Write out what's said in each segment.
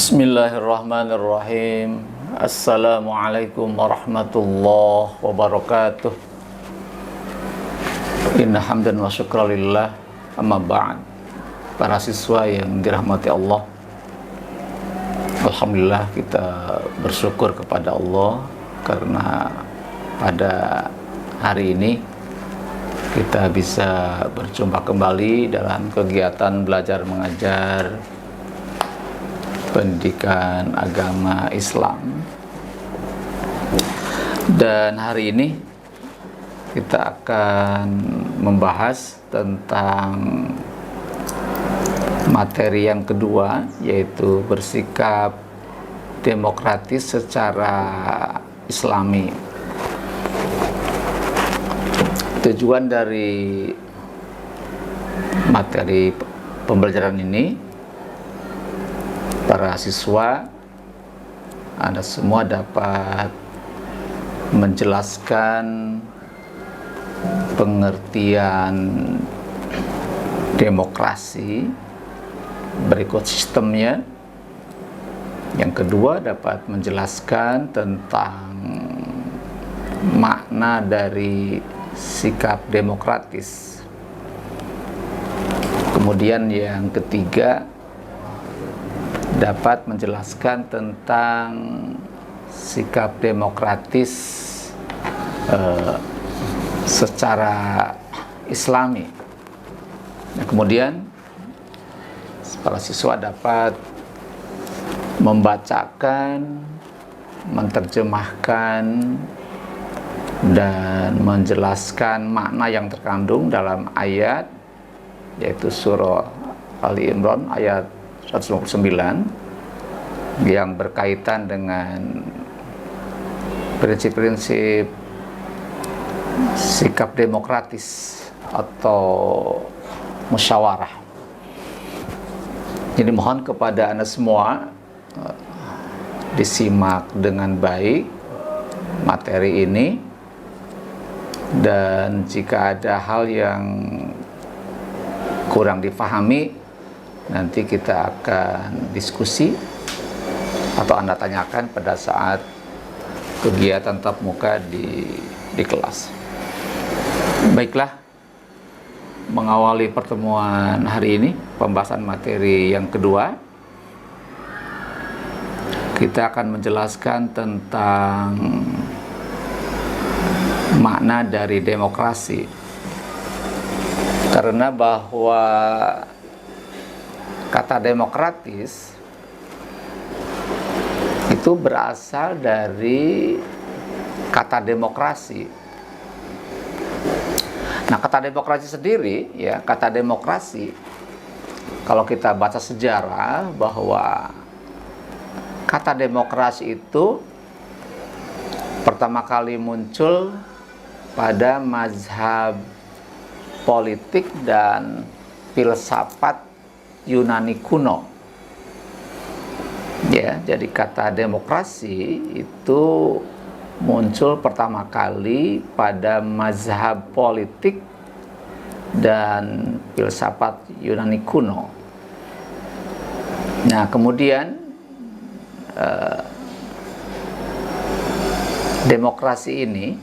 Bismillahirrahmanirrahim. Assalamualaikum warahmatullahi wabarakatuh. Inna hamdan wa syukralillah. Amma ba'd. Para siswa yang dirahmati Allah, alhamdulillah kita bersyukur kepada Allah karena pada hari ini kita bisa berjumpa kembali dalam kegiatan belajar mengajar pendidikan agama Islam. Dan hari ini kita akan membahas tentang materi yang kedua, yaitu bersikap demokratis secara Islami. Tujuan dari materi pembelajaran ini, para siswa, Anda semua dapat menjelaskan pengertian demokrasi berikut sistemnya. Yang kedua, dapat menjelaskan tentang makna dari sikap demokratis. Kemudian yang ketiga, dapat menjelaskan tentang sikap demokratis secara Islami. Nah, kemudian para siswa dapat membacakan, menerjemahkan, dan menjelaskan makna yang terkandung dalam ayat, yaitu surah Ali Imran ayat 159 yang berkaitan dengan prinsip-prinsip sikap demokratis atau musyawarah. Jadi mohon kepada Anda semua disimak dengan baik materi ini, dan jika ada hal yang kurang difahami, nanti kita akan diskusi atau Anda tanyakan pada saat kegiatan tatap muka di kelas. Baiklah, mengawali pertemuan hari ini, pembahasan materi yang kedua, kita akan menjelaskan tentang makna dari demokrasi. Karena bahwa kata demokratis itu berasal dari kata demokrasi. Nah, kata demokrasi sendiri, ya, kata demokrasi, kalau kita baca sejarah, bahwa kata demokrasi itu pertama kali muncul pada mazhab politik dan filsafat Yunani kuno. Ya, jadi kata demokrasi itu muncul pertama kali pada mazhab politik dan filsafat Yunani kuno. Nah, kemudian demokrasi ini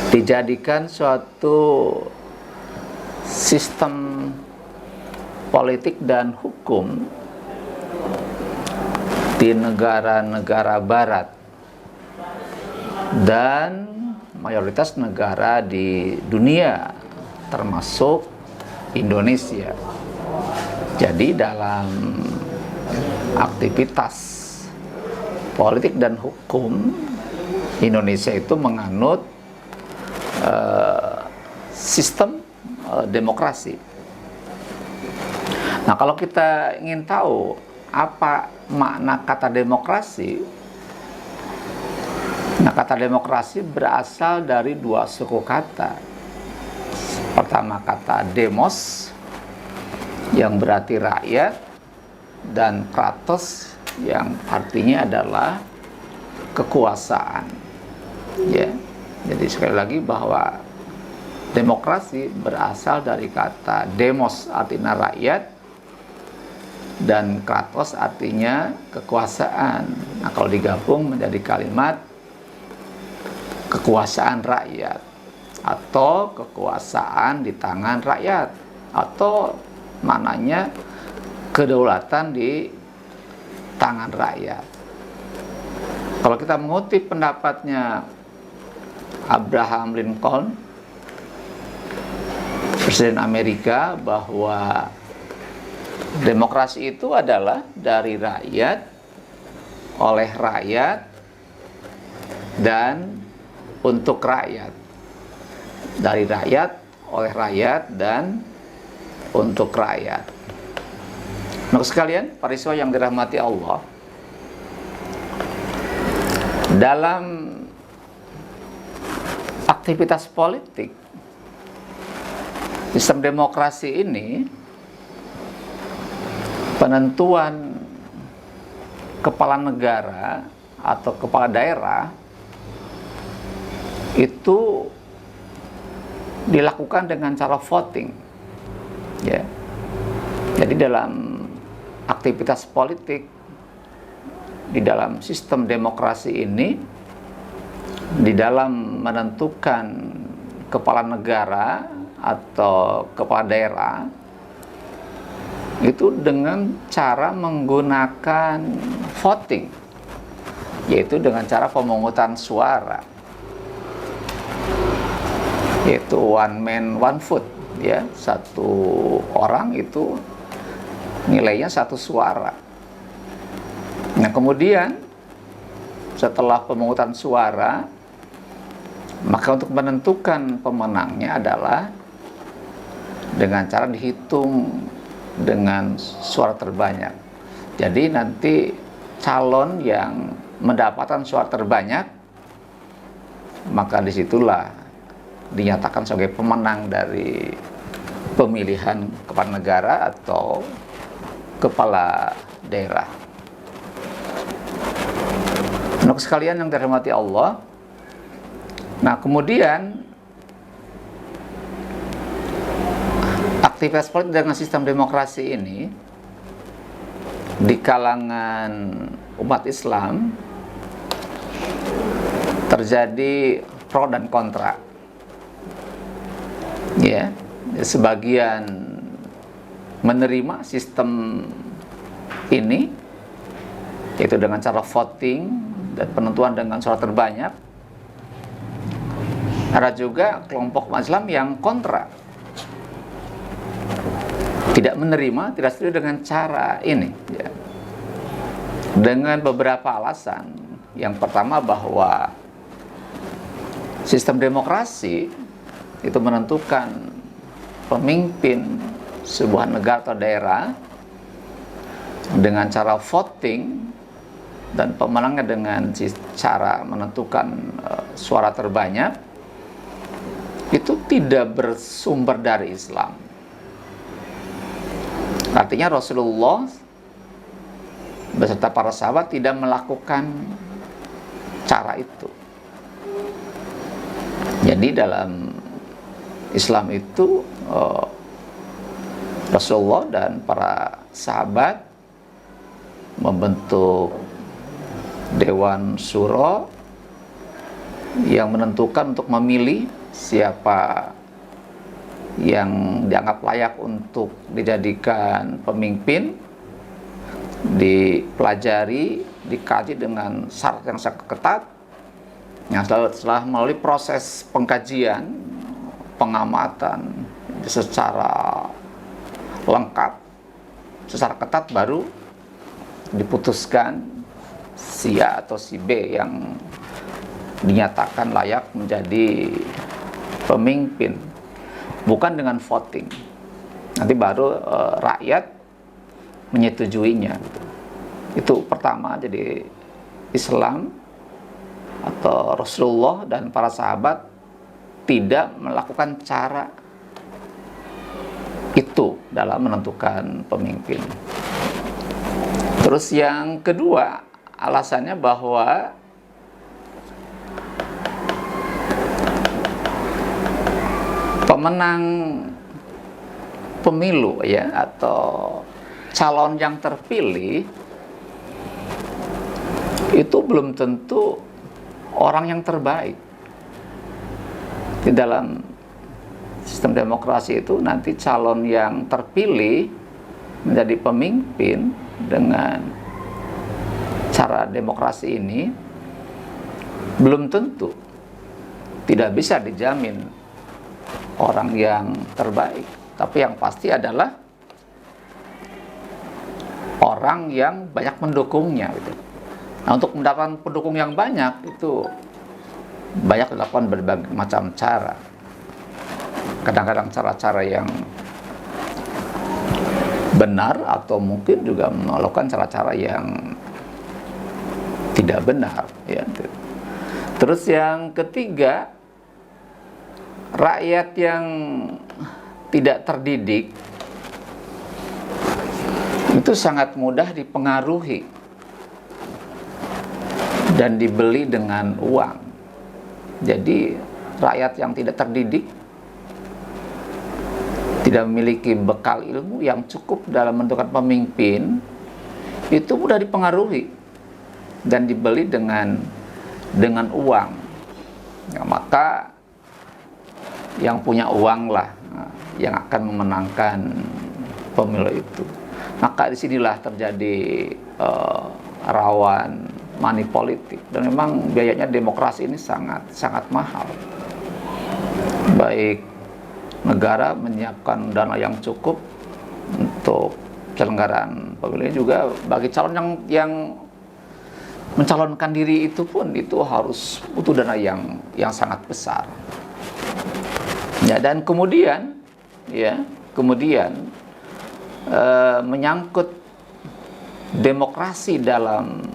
dijadikan suatu sistem politik dan hukum di negara-negara barat dan mayoritas negara di dunia, termasuk Indonesia. Jadi dalam aktivitas politik dan hukum, Indonesia itu menganut sistem demokrasi. Nah, kalau kita ingin tahu apa makna kata demokrasi, nah, kata demokrasi berasal dari dua suku kata. Pertama, kata demos yang berarti rakyat, dan kratos yang artinya adalah kekuasaan. Ya, jadi sekali lagi bahwa demokrasi berasal dari kata demos, artinya rakyat, dan kratos artinya kekuasaan. Nah, kalau digabung menjadi kalimat kekuasaan rakyat atau kekuasaan di tangan rakyat, atau maknanya kedaulatan di tangan rakyat. Kalau kita mengutip pendapatnya Abraham Lincoln, Presiden Amerika, bahwa demokrasi itu adalah dari rakyat, oleh rakyat, dan untuk rakyat. Dari rakyat, oleh rakyat, dan untuk rakyat. Nah, sekalian, para siswa yang dirahmati Allah, dalam aktivitas politik, sistem demokrasi ini, penentuan kepala negara atau kepala daerah itu dilakukan dengan cara voting, ya. Jadi dalam aktivitas politik di dalam sistem demokrasi ini, di dalam menentukan kepala negara atau kepala daerah itu dengan cara menggunakan voting, yaitu dengan cara pemungutan suara, yaitu one man one vote, ya, satu orang itu nilainya satu suara. Nah, kemudian setelah pemungutan suara, maka untuk menentukan pemenangnya adalah dengan cara dihitung dengan suara terbanyak. Jadi nanti calon yang mendapatkan suara terbanyak, maka disitulah dinyatakan sebagai pemenang dari pemilihan kepala negara atau kepala daerah. Untuk sekalian yang dirahmati Allah, nah kemudian aktivitas politik dengan sistem demokrasi ini di kalangan umat Islam terjadi pro dan kontra. Ya, sebagian menerima sistem ini, yaitu dengan cara voting dan penentuan dengan suara terbanyak. Ada juga kelompok umat Islam yang kontra, tidak menerima, tidak setuju dengan cara ini, ya. Dengan beberapa alasan. Yang pertama, bahwa sistem demokrasi itu menentukan pemimpin sebuah negara atau daerah dengan cara voting, dan pemenangnya dengan cara menentukan suara terbanyak, itu tidak bersumber dari Islam. Artinya Rasulullah beserta para sahabat tidak melakukan cara itu. Jadi dalam Islam itu Rasulullah dan para sahabat membentuk Dewan Syuro yang menentukan untuk memilih siapa yang dianggap layak untuk dijadikan pemimpin, dipelajari, dikaji dengan syarat yang sangat ketat, yang setelah melalui proses pengkajian, pengamatan secara lengkap, secara ketat, baru diputuskan si A atau si B yang dinyatakan layak menjadi pemimpin, bukan dengan voting. Nanti baru rakyat menyetujuinya. Itu pertama. Jadi Islam atau Rasulullah dan para sahabat tidak melakukan cara itu dalam menentukan pemimpin. Terus yang kedua, alasannya bahwa pemenang pemilu, ya, atau calon yang terpilih itu belum tentu orang yang terbaik. Di dalam sistem demokrasi itu nanti calon yang terpilih menjadi pemimpin dengan cara demokrasi ini belum tentu, tidak bisa dijamin orang yang terbaik, tapi yang pasti adalah orang yang banyak mendukungnya gitu. Nah, untuk mendapatkan pendukung yang banyak itu banyak dilakukan berbagai macam cara. Kadang-kadang cara-cara yang benar atau mungkin juga melakukan cara-cara yang tidak benar ya. Terus yang ketiga, rakyat yang tidak terdidik itu sangat mudah dipengaruhi dan dibeli dengan uang. Jadi rakyat yang tidak terdidik, tidak memiliki bekal ilmu yang cukup dalam menentukan pemimpin, itu mudah dipengaruhi dan dibeli dengan uang. Ya, maka yang punya uang lah yang akan memenangkan pemilu itu. Maka disinilah terjadi rawan money politik, dan memang biayanya demokrasi ini sangat mahal. Baik negara menyiapkan dana yang cukup untuk penyelenggaraan pemilu, juga bagi calon yang mencalonkan diri itu pun itu harus butuh dana yang sangat besar. Ya, dan kemudian menyangkut demokrasi dalam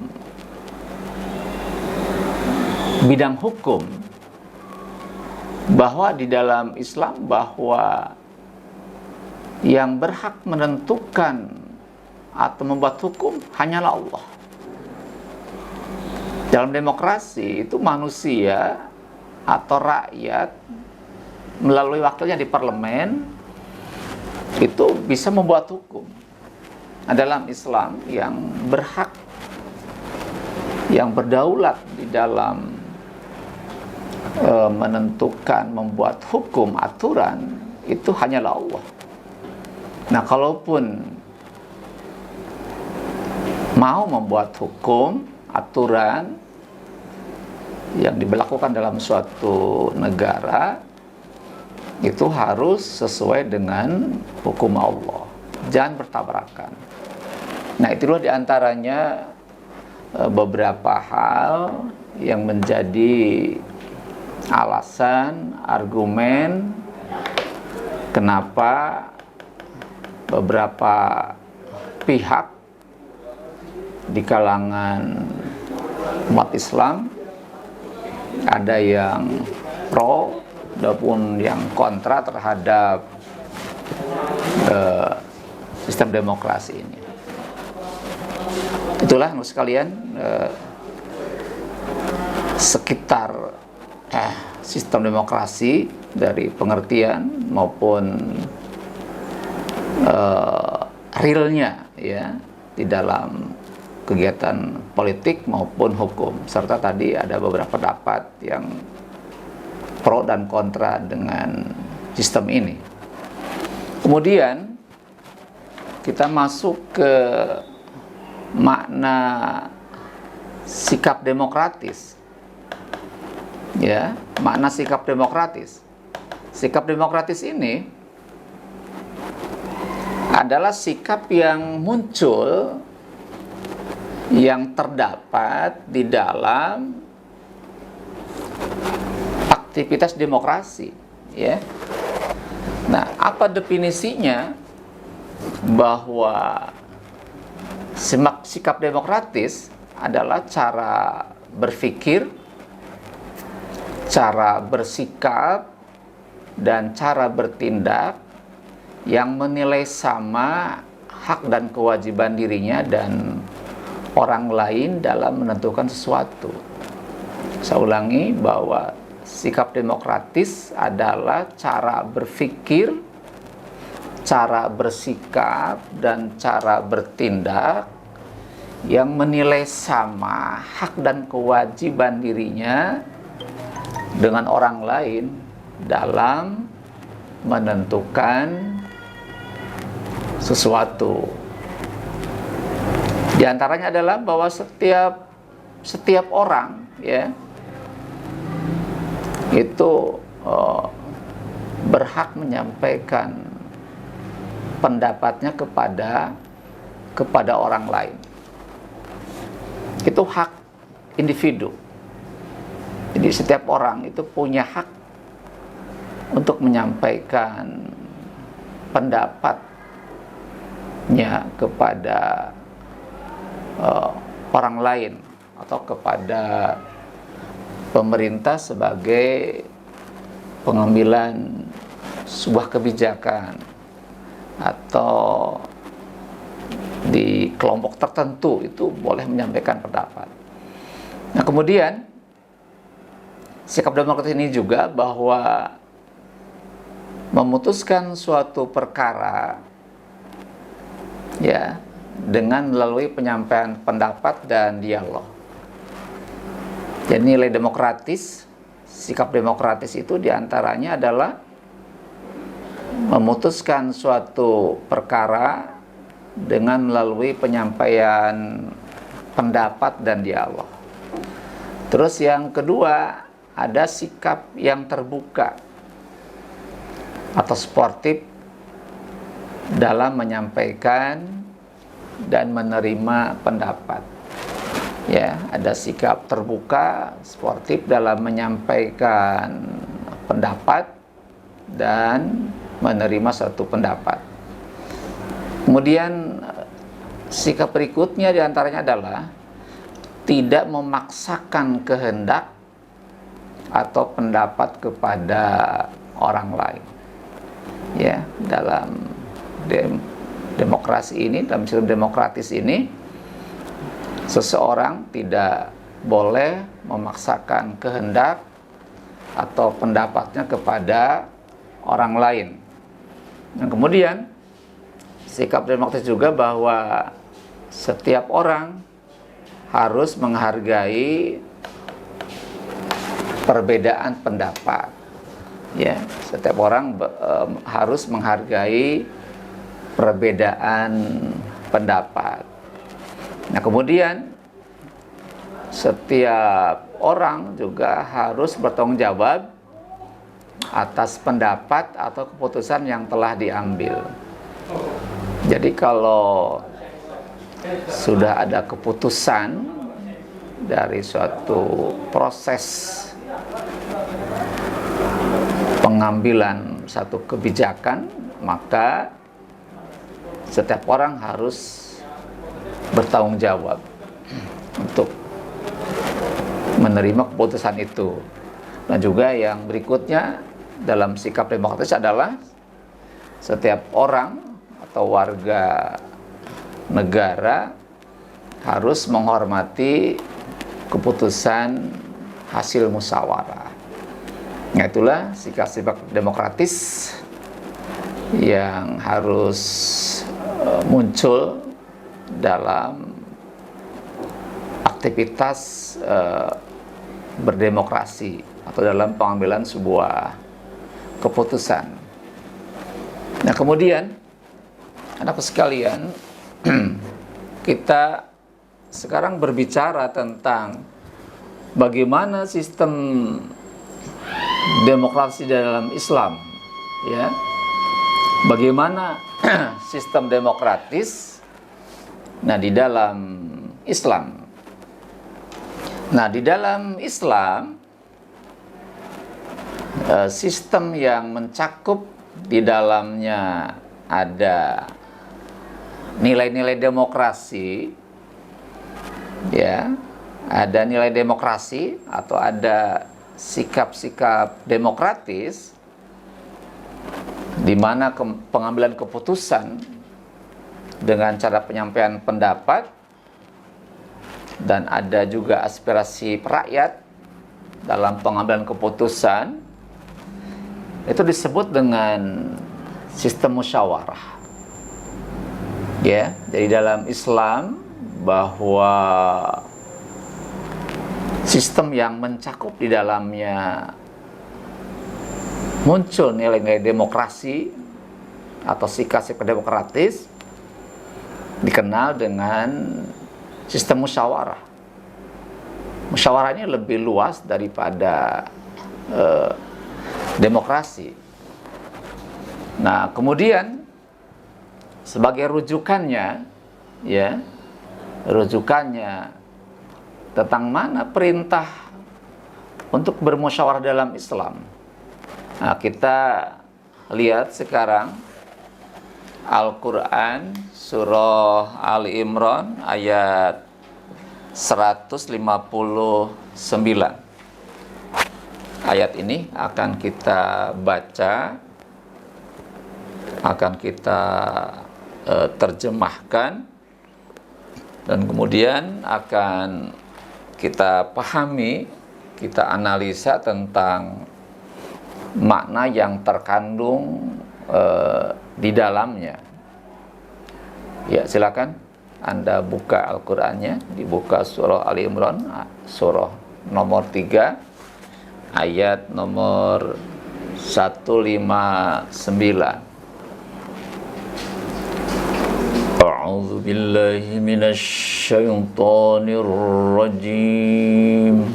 bidang hukum, bahwa di dalam Islam bahwa yang berhak menentukan atau membuat hukum hanyalah Allah. Dalam demokrasi itu manusia atau rakyat melalui wakilnya di parlemen itu bisa membuat hukum. Nah, dalam Islam yang berhak, yang berdaulat di dalam menentukan, membuat hukum, aturan, itu hanyalah Allah. Nah, kalaupun mau membuat hukum, aturan yang diberlakukan dalam suatu negara, itu harus sesuai dengan hukum Allah, jangan bertabrakan. Nah, itulah diantaranya beberapa hal yang menjadi alasan, argumen kenapa beberapa pihak di kalangan umat Islam, ada yang pro ataupun yang kontra terhadap sistem demokrasi ini. Itulah menurut sekalian sekitar sistem demokrasi dari pengertian maupun realnya ya di dalam kegiatan politik maupun hukum, serta tadi ada beberapa pendapat yang pro dan kontra dengan sistem ini. Kemudian kita masuk ke makna sikap demokratis. Ya, makna sikap demokratis. Sikap demokratis ini adalah sikap yang muncul, yang terdapat di dalam aktivitas demokrasi, ya. Nah, apa definisinya? Bahwa sikap demokratis adalah cara berpikir, cara bersikap, dan cara bertindak yang menilai sama hak dan kewajiban dirinya dan orang lain dalam menentukan sesuatu. Saya ulangi bahwa sikap demokratis adalah cara berpikir, cara bersikap dan cara bertindak yang menilai sama hak dan kewajiban dirinya dengan orang lain dalam menentukan sesuatu. Di antaranya adalah bahwa setiap orang ya itu berhak menyampaikan pendapatnya kepada orang lain. Itu hak individu. Jadi setiap orang itu punya hak untuk menyampaikan pendapatnya kepada orang lain atau kepada pemerintah sebagai pengambilan sebuah kebijakan atau di kelompok tertentu itu boleh menyampaikan pendapat. Nah, kemudian sikap demokratis ini juga bahwa memutuskan suatu perkara ya dengan melalui penyampaian pendapat dan dialog. Jadi nilai demokratis, sikap demokratis itu diantaranya adalah memutuskan suatu perkara dengan melalui penyampaian pendapat dan dialog. Terus yang kedua, ada sikap yang terbuka atau sportif dalam menyampaikan dan menerima pendapat. Ya, ada sikap terbuka, sportif dalam menyampaikan pendapat dan menerima suatu pendapat. Kemudian sikap berikutnya diantaranya adalah tidak memaksakan kehendak atau pendapat kepada orang lain. Ya, dalam demokrasi ini, dalam sistem demokratis ini, seseorang tidak boleh memaksakan kehendak atau pendapatnya kepada orang lain. Dan kemudian sikap demokratis juga bahwa setiap orang harus menghargai perbedaan pendapat. Ya, setiap orang harus menghargai perbedaan pendapat. Nah, kemudian setiap orang juga harus bertanggung jawab atas pendapat atau keputusan yang telah diambil. Jadi kalau sudah ada keputusan dari suatu proses pengambilan satu kebijakan, maka setiap orang harus bertanggung jawab untuk menerima keputusan itu. Dan juga yang berikutnya dalam sikap demokratis adalah setiap orang atau warga negara harus menghormati keputusan hasil musyawarah. Nah, itulah sikap-sikap demokratis yang harus muncul dalam aktivitas berdemokrasi atau dalam pengambilan sebuah keputusan. Nah, kemudian anak sekalian, kita sekarang berbicara tentang bagaimana sistem demokrasi dalam Islam, ya. Bagaimana sistem demokratis di dalam Islam. Nah, di dalam Islam sistem yang mencakup di dalamnya ada nilai-nilai demokrasi, ya, ada nilai demokrasi atau ada sikap-sikap demokratis di mana pengambilan keputusan dengan cara penyampaian pendapat dan ada juga aspirasi rakyat dalam pengambilan keputusan, itu disebut dengan sistem musyawarah. Ya, jadi dalam Islam bahwa sistem yang mencakup di dalamnya muncul nilai-nilai demokrasi atau sikap-sikap demokratis dikenal dengan sistem musyawarah. Musyawarahnya lebih luas daripada demokrasi. Nah, kemudian sebagai rujukannya, ya, rujukannya tentang mana perintah untuk bermusyawarah dalam Islam. Nah, kita lihat sekarang Al-Quran surah Ali Imran ayat 159. Ayat ini akan kita baca, akan kita terjemahkan, dan kemudian akan kita pahami, kita analisa tentang makna yang terkandung di dalamnya. Ya, silakan Anda buka Al-Qur'annya, dibuka surah Ali Imran, surah nomor 3, ayat nomor 159. A'udzu billahi minasy syaithanir rajim.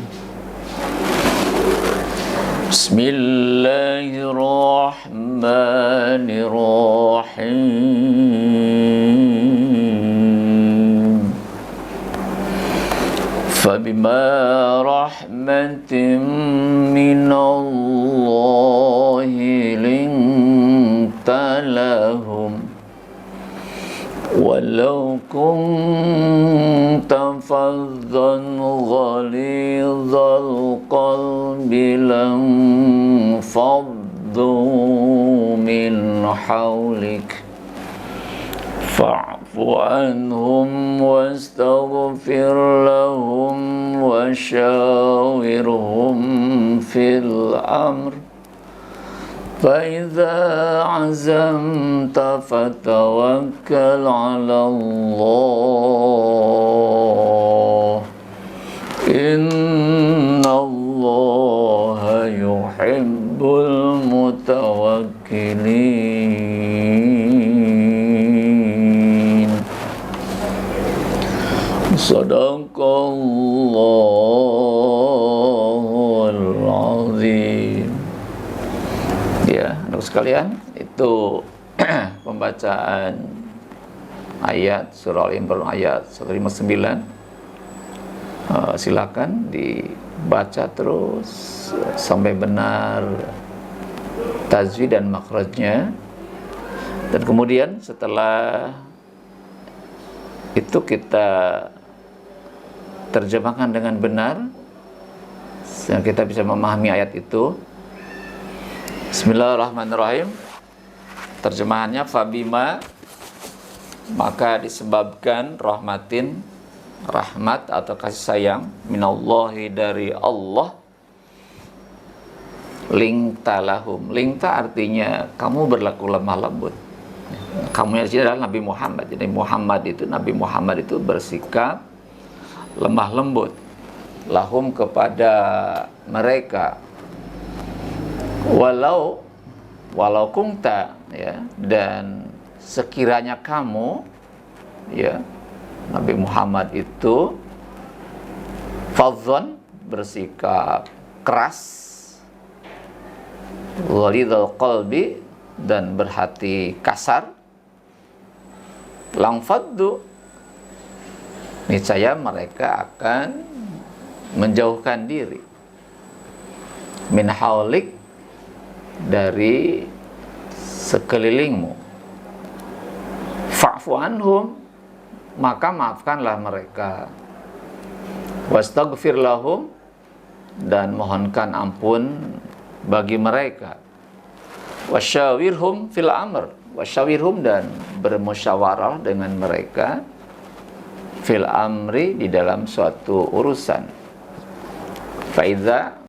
Bismillahirrahmanirrahim. Fabima rahmatin minallahi linta lahum walau kunta faddan ghalidhal qalbi lam faddu min hawlik fa'fu anhum wastaghfir lahum wa syawirhum fil amr فَإِذَا عَزَمْتَ فَتَوَكَّلْ عَلَى اللَّهِ إِنَّ اللَّهَ يُحِبُّ الْمُتَوَكِّلِينَ. Sadaqallahul azim. Ya, anak sekalian, itu pembacaan ayat surah Al-Imran ayat 159. Silakan dibaca terus sampai benar tajwid dan makhrajnya. Dan kemudian setelah itu kita terjemahkan dengan benar sehingga kita bisa memahami ayat itu. Bismillahirrahmanirrahim. Terjemahannya, fabima, maka disebabkan rahmatin, rahmat atau kasih sayang, minallahi, dari Allah, lingta lahum. Lingta artinya kamu berlaku lemah lembut. Kamu yang sini adalah Nabi Muhammad. Jadi Nabi Muhammad itu bersikap lemah lembut lahum, kepada mereka. Walau kungta, ya, dan sekiranya kamu, ya, Nabi Muhammad itu fadhon, bersikap keras, ghalidhal qalbi, dan berhati kasar, lang faddu, niscaya mereka akan menjauhkan diri, min haulik, dari sekelilingmu. Fa'fu anhum, maka maafkanlah mereka. Wastaghfir lahum, dan mohonkan ampun bagi mereka. Wasyawirhum fil amr, wasyawirhum, dan bermusyawarah dengan mereka fil amri, di dalam suatu urusan. Faiza,